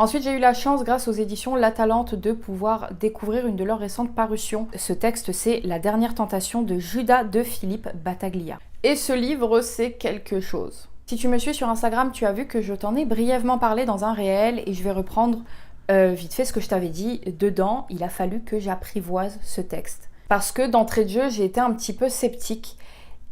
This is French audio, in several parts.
Ensuite, j'ai eu la chance, grâce aux éditions La Talente, de pouvoir découvrir une de leurs récentes parutions. Ce texte, c'est La dernière tentation de Judas de Philippe Battaglia. Et ce livre, c'est quelque chose. Si tu me suis sur Instagram, tu as vu que je t'en ai brièvement parlé dans un réel et je vais reprendre vite fait ce que je t'avais dit. Dedans, il a fallu que j'apprivoise ce texte. Parce que d'entrée de jeu, j'ai été un petit peu sceptique.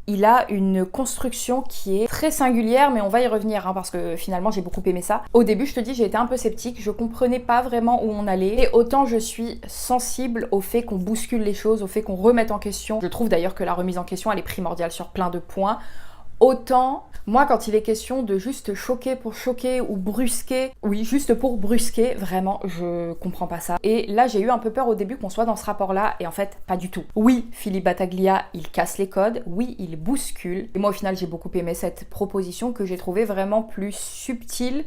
Il a une construction qui est très singulière, mais on va y revenir, parce que finalement j'ai beaucoup aimé ça. Au début, je te dis, j'ai été un peu sceptique, je comprenais pas vraiment où on allait. Et autant je suis sensible au fait qu'on bouscule les choses, au fait qu'on remette en question. Je trouve d'ailleurs que la remise en question, elle est primordiale sur plein de points. Autant, moi, quand il est question de juste choquer pour choquer ou brusquer, oui, juste pour brusquer, vraiment, je comprends pas ça. Et là, j'ai eu un peu peur au début qu'on soit dans ce rapport-là, et en fait, pas du tout. Oui, Philippe Battaglia, il casse les codes, oui, il bouscule. Et moi, au final, j'ai beaucoup aimé cette proposition que j'ai trouvée vraiment plus subtile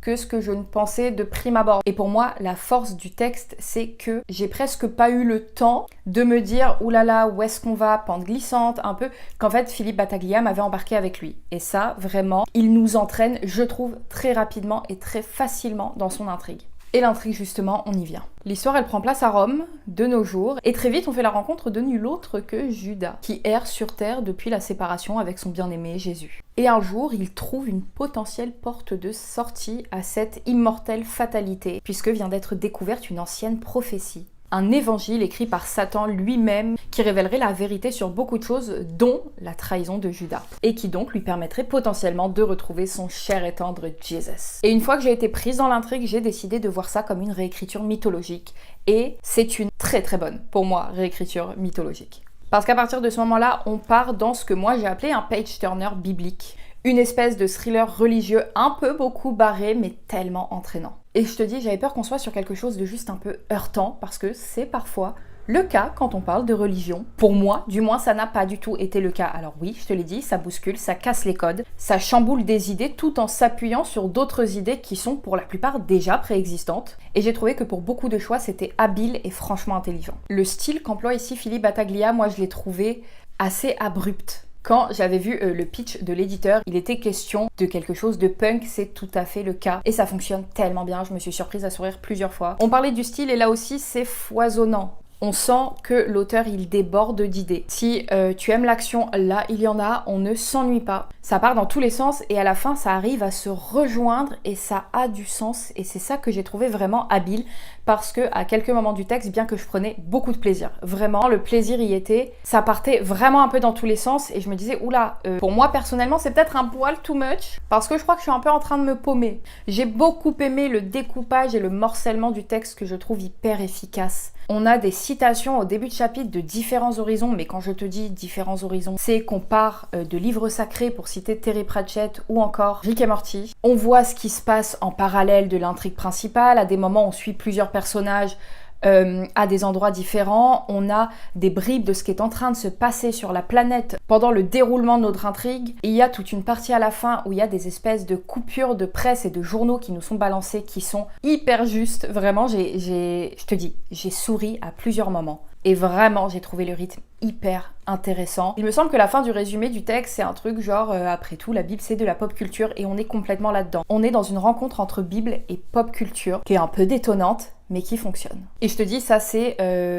que ce que je ne pensais de prime abord. Et pour moi, la force du texte, c'est que j'ai presque pas eu le temps de me dire « oulala, où est-ce qu'on va ?» Pente glissante, un peu, qu'en fait, Philippe Battaglia m'avait embarqué avec lui. Et ça, vraiment, il nous entraîne, je trouve, très rapidement et très facilement dans son intrigue. Et l'intrigue, justement, on y vient. L'histoire, elle prend place à Rome, de nos jours, et très vite, on fait la rencontre de nul autre que Judas, qui erre sur terre depuis la séparation avec son bien-aimé Jésus. Et un jour, il trouve une potentielle porte de sortie à cette immortelle fatalité, puisque vient d'être découverte une ancienne prophétie. Un évangile écrit par Satan lui-même qui révélerait la vérité sur beaucoup de choses, dont la trahison de Judas, et qui donc lui permettrait potentiellement de retrouver son cher et tendre Jesus. Et une fois que j'ai été prise dans l'intrigue, j'ai décidé de voir ça comme une réécriture mythologique, et c'est une très très bonne, pour moi, réécriture mythologique. Parce qu'à partir de ce moment-là, on part dans ce que moi j'ai appelé un page-turner biblique, une espèce de thriller religieux un peu beaucoup barré, mais tellement entraînant. Et je te dis, j'avais peur qu'on soit sur quelque chose de juste un peu heurtant, parce que c'est parfois le cas quand on parle de religion. Pour moi, du moins, ça n'a pas du tout été le cas. Alors oui, je te l'ai dit, ça bouscule, ça casse les codes, ça chamboule des idées tout en s'appuyant sur d'autres idées qui sont pour la plupart déjà préexistantes. Et j'ai trouvé que pour beaucoup de choix, c'était habile et franchement intelligent. Le style qu'emploie ici Philippe Battaglia, moi je l'ai trouvé assez abrupt. Quand j'avais vu le pitch de l'éditeur, il était question de quelque chose de punk, c'est tout à fait le cas. Et ça fonctionne tellement bien, je me suis surprise à sourire plusieurs fois. On parlait du style et là aussi c'est foisonnant. On sent que l'auteur, il déborde d'idées. Si tu aimes l'action, là, il y en a, on ne s'ennuie pas. Ça part dans tous les sens et à la fin, ça arrive à se rejoindre et ça a du sens. Et c'est ça que j'ai trouvé vraiment habile parce que à quelques moments du texte, bien que je prenais beaucoup de plaisir, vraiment, le plaisir y était. Ça partait vraiment un peu dans tous les sens et je me disais, oula, pour moi, personnellement, c'est peut-être un poil too much parce que je crois que je suis un peu en train de me paumer. J'ai beaucoup aimé le découpage et le morcellement du texte que je trouve hyper efficace. On a des citations au début de chapitre de différents horizons, mais quand je te dis différents horizons, c'est qu'on part de livres sacrés pour citer Terry Pratchett ou encore Rick et Morty. On voit ce qui se passe en parallèle de l'intrigue principale, à des moments on suit plusieurs personnages à des endroits différents, on a des bribes de ce qui est en train de se passer sur la planète pendant le déroulement de notre intrigue. Et il y a toute une partie à la fin où il y a des espèces de coupures de presse et de journaux qui nous sont balancés, qui sont hyper justes. Vraiment, je te dis, j'ai souri à plusieurs moments. Et vraiment, j'ai trouvé le rythme hyper intéressant. Il me semble que la fin du résumé du texte, c'est un truc genre, après tout, la Bible, c'est de la pop culture et on est complètement là-dedans. On est dans une rencontre entre Bible et pop culture qui est un peu détonnante, mais qui fonctionne. Et je te dis, ça c'est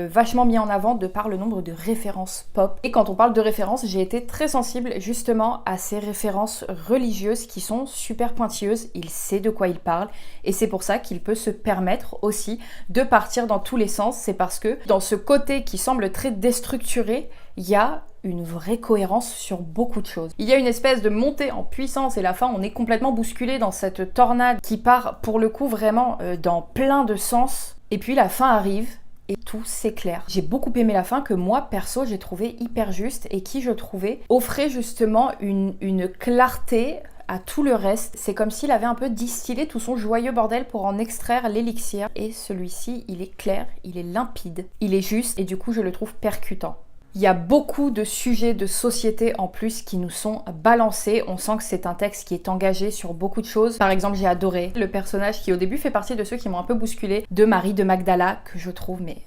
vachement mis en avant de par le nombre de références pop. Et quand on parle de références, j'ai été très sensible justement à ces références religieuses qui sont super pointilleuses. Il sait de quoi il parle et c'est pour ça qu'il peut se permettre aussi de partir dans tous les sens. C'est parce que dans ce côté qui semble très déstructuré, il y a une vraie cohérence sur beaucoup de choses. Il y a une espèce de montée en puissance et la fin, on est complètement bousculé dans cette tornade qui part pour le coup vraiment dans plein de sens. Et puis la fin arrive et tout s'éclaire. J'ai beaucoup aimé la fin que moi, perso, j'ai trouvé hyper juste et qui, je trouvais, offrait justement une clarté à tout le reste. C'est comme s'il avait un peu distillé tout son joyeux bordel pour en extraire l'élixir. Et celui-ci, il est clair, il est limpide, il est juste et du coup, je le trouve percutant. Il y a beaucoup de sujets de société en plus qui nous sont balancés. On sent que c'est un texte qui est engagé sur beaucoup de choses. Par exemple, j'ai adoré le personnage qui au début fait partie de ceux qui m'ont un peu bousculé, de Marie de Magdala, que je trouve mais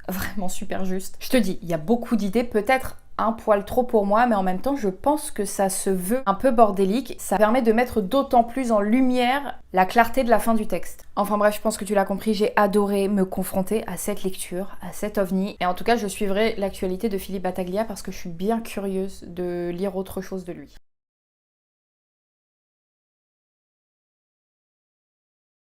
vraiment super juste. Je te dis, il y a beaucoup d'idées, peut-être un poil trop pour moi, mais en même temps je pense que ça se veut un peu bordélique. Ça permet de mettre d'autant plus en lumière la clarté de la fin du texte. Enfin bref, je pense que tu l'as compris, j'ai adoré me confronter à cette lecture, à cet ovni. Et en tout cas, je suivrai l'actualité de Philippe Battaglia parce que je suis bien curieuse de lire autre chose de lui.